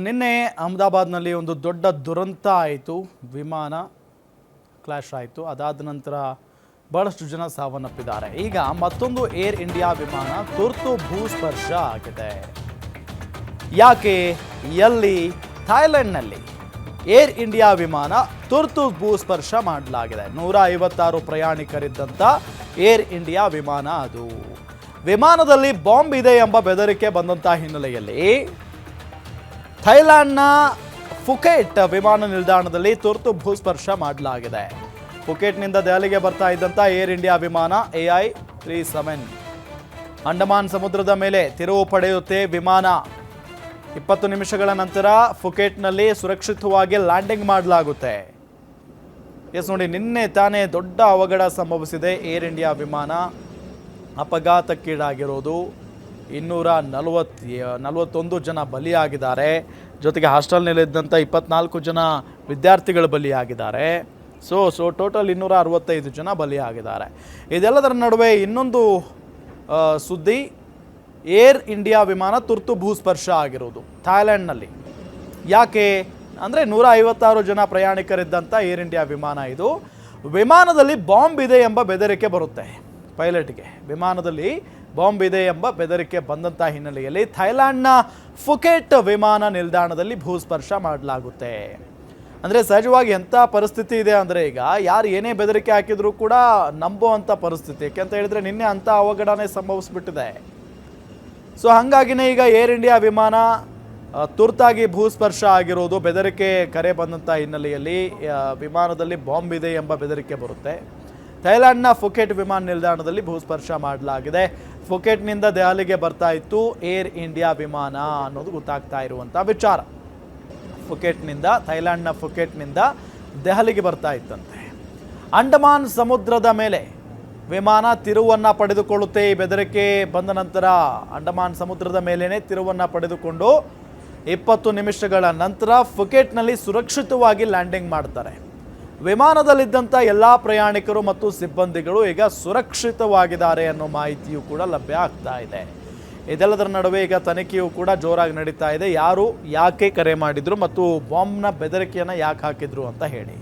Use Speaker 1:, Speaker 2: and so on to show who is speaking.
Speaker 1: ನಿನ್ನೆ ಅಹಮದಾಬಾದ್ನಲ್ಲಿ ಒಂದು ದೊಡ್ಡ ದುರಂತ ಆಯಿತು. ವಿಮಾನ ಕ್ಲಾಶ್ ಆಯಿತು. ಅದಾದ ನಂತರ ಬಹಳಷ್ಟು ಜನ ಸಾವನ್ನಪ್ಪಿದ್ದಾರೆ. ಈಗ ಮತ್ತೊಂದು ಏರ್ ಇಂಡಿಯಾ ವಿಮಾನ ತುರ್ತು ಭೂಸ್ಪರ್ಶ ಆಗಿದೆ. ಯಾಕೆ, ಎಲ್ಲಿ? ಥಾಯ್ಲೆಂಡ್ನಲ್ಲಿ ಏರ್ ಇಂಡಿಯಾ ವಿಮಾನ ತುರ್ತು ಭೂಸ್ಪರ್ಶ ಮಾಡಲಾಗಿದೆ. 156 ಪ್ರಯಾಣಿಕರಿದ್ದಂಥ ಏರ್ ಇಂಡಿಯಾ ವಿಮಾನ ಅದು. ವಿಮಾನದಲ್ಲಿ ಬಾಂಬ್ ಇದೆ ಎಂಬ ಬೆದರಿಕೆ ಬಂದಂಥ ಹಿನ್ನೆಲೆಯಲ್ಲಿ ಥೈಲ್ಯಾಂಡ್ನ ಫುಕೆಟ್ ವಿಮಾನ ನಿಲ್ದಾಣದಲ್ಲಿ ತುರ್ತು ಭೂಸ್ಪರ್ಶ ಮಾಡಲಾಗಿದೆ. ಫುಕೆಟ್ನಿಂದ ದೆಹಲಿಗೆ ಬರ್ತಾ ಇದ್ದಂಥ ಏರ್ ಇಂಡಿಯಾ ವಿಮಾನ AI-37 ಅಂಡಮಾನ್ ಸಮುದ್ರದ ಮೇಲೆ ತಿರುವು ಪಡೆಯುತ್ತೆ. ವಿಮಾನ 20 ನಿಮಿಷಗಳ ನಂತರ ಫುಕೆಟ್ನಲ್ಲಿ ಸುರಕ್ಷಿತವಾಗಿ ಲ್ಯಾಂಡಿಂಗ್ ಮಾಡಲಾಗುತ್ತೆ. ನೋಡಿ, ನಿನ್ನೆ ತಾನೇ ದೊಡ್ಡ ಅವಘಡ ಸಂಭವಿಸಿದೆ. ಏರ್ ಇಂಡಿಯಾ ವಿಮಾನ ಅಪಘಾತಕ್ಕೀಡಾಗಿರೋದು. 241 ಜನ ಬಲಿಯಾಗಿದ್ದಾರೆ. ಜೊತೆಗೆ ಹಾಸ್ಟೆಲ್ನಲ್ಲಿದ್ದಂಥ 24 ಜನ ವಿದ್ಯಾರ್ಥಿಗಳು ಬಲಿಯಾಗಿದ್ದಾರೆ. ಸೊ ಟೋಟಲ್ 265 ಜನ ಬಲಿಯಾಗಿದ್ದಾರೆ. ಇದೆಲ್ಲದರ ನಡುವೆ ಇನ್ನೊಂದು ಸುದ್ದಿ, ಏರ್ ಇಂಡಿಯಾ ವಿಮಾನ ತುರ್ತು ಭೂಸ್ಪರ್ಶ ಆಗಿರೋದು ಥಾಯ್ಲೆಂಡ್ನಲ್ಲಿ. ಯಾಕೆ ಅಂದರೆ 156 ಜನ ಪ್ರಯಾಣಿಕರಿದ್ದಂಥ ಏರ್ ಇಂಡಿಯಾ ವಿಮಾನ ಇದು. ವಿಮಾನದಲ್ಲಿ ಬಾಂಬ್ ಇದೆ ಎಂಬ ಬೆದರಿಕೆ ಬರುತ್ತೆ ಪೈಲಟ್ಗೆ. ವಿಮಾನದಲ್ಲಿ ಬಾಂಬ್ ಇದೆ ಎಂಬ ಬೆದರಿಕೆ ಬಂದಂಥ ಹಿನ್ನೆಲೆಯಲ್ಲಿ ಥೈಲ್ಯಾಂಡ್ನ ಫುಕೆಟ್ ವಿಮಾನ ನಿಲ್ದಾಣದಲ್ಲಿ ಭೂಸ್ಪರ್ಶ ಮಾಡಲಾಗುತ್ತೆ. ಅಂದರೆ ಸಹಜವಾಗಿ ಎಂಥ ಪರಿಸ್ಥಿತಿ ಇದೆ ಅಂದರೆ, ಈಗ ಯಾರು ಏನೇ ಬೆದರಿಕೆ ಹಾಕಿದರೂ ಕೂಡ ನಂಬುವಂಥ ಪರಿಸ್ಥಿತಿ. ಯಾಕೆಂತ ಹೇಳಿದರೆ ನಿನ್ನೆ ಅಂಥ ಅವಘಡನೇ ಸಂಭವಿಸ್ಬಿಟ್ಟಿದೆ. ಸೊ ಹಾಗಾಗಿನೇ ಈಗ ಏರ್ ಇಂಡಿಯಾ ವಿಮಾನ ತುರ್ತಾಗಿ ಭೂಸ್ಪರ್ಶ ಆಗಿರೋದು. ಬೆದರಿಕೆ ಕರೆ ಬಂದಂಥ ಹಿನ್ನೆಲೆಯಲ್ಲಿ ವಿಮಾನದಲ್ಲಿ ಬಾಂಬ್ ಇದೆ ಎಂಬ ಬೆದರಿಕೆ ಬರುತ್ತೆ. ಥೈಲ್ಯಾಂಡ್ನ ಫುಕೆಟ್ ವಿಮಾನ ನಿಲ್ದಾಣದಲ್ಲಿ ಭೂಸ್ಪರ್ಶ ಮಾಡಲಾಗಿದೆ. ಫುಕೆಟ್ನಿಂದ ದೆಹಲಿಗೆ ಬರ್ತಾ ಇತ್ತು ಏರ್ ಇಂಡಿಯಾ ವಿಮಾನ ಅನ್ನೋದು ಗೊತ್ತಾಗ್ತಾ ಇರುವಂಥ ವಿಚಾರ. ಥೈಲ್ಯಾಂಡ್ನ ಫುಕೆಟ್ನಿಂದ ದೆಹಲಿಗೆ ಬರ್ತಾ ಇತ್ತಂತೆ. ಅಂಡಮಾನ್ ಸಮುದ್ರದ ಮೇಲೆ ವಿಮಾನ ತಿರುವನ್ನು ಪಡೆದುಕೊಳ್ಳುತ್ತೆ. ಈ ಬೆದರಿಕೆ ಬಂದ ನಂತರ ಅಂಡಮಾನ್ ಸಮುದ್ರದ ಮೇಲೇನೆ ತಿರುವನ್ನು ಪಡೆದುಕೊಂಡು 20 ನಿಮಿಷಗಳ ನಂತರ ಫುಕೆಟ್ನಲ್ಲಿ ಸುರಕ್ಷಿತವಾಗಿ ಲ್ಯಾಂಡಿಂಗ್ ಮಾಡ್ತಾರೆ. ವಿಮಾನದಲ್ಲಿದ್ದಂಥ ಎಲ್ಲ ಪ್ರಯಾಣಿಕರು ಮತ್ತು ಸಿಬ್ಬಂದಿಗಳು ಈಗ ಸುರಕ್ಷಿತವಾಗಿದ್ದಾರೆ ಅನ್ನೋ ಮಾಹಿತಿಯೂ ಕೂಡ ಲಭ್ಯ ಆಗ್ತಾ ಇದೆ. ಇದೆಲ್ಲದರ ನಡುವೆ ಈಗ ತನಿಖೆಯೂ ಕೂಡ ಜೋರಾಗಿ ನಡೀತಾ ಇದೆ. ಯಾರು ಯಾಕೆ ಕರೆ ಮಾಡಿದ್ರು ಮತ್ತು ಬಾಂಬ್ನ ಬೆದರಿಕೆಯನ್ನು ಯಾಕೆ ಹಾಕಿದ್ರು ಅಂತ ಹೇಳಿ.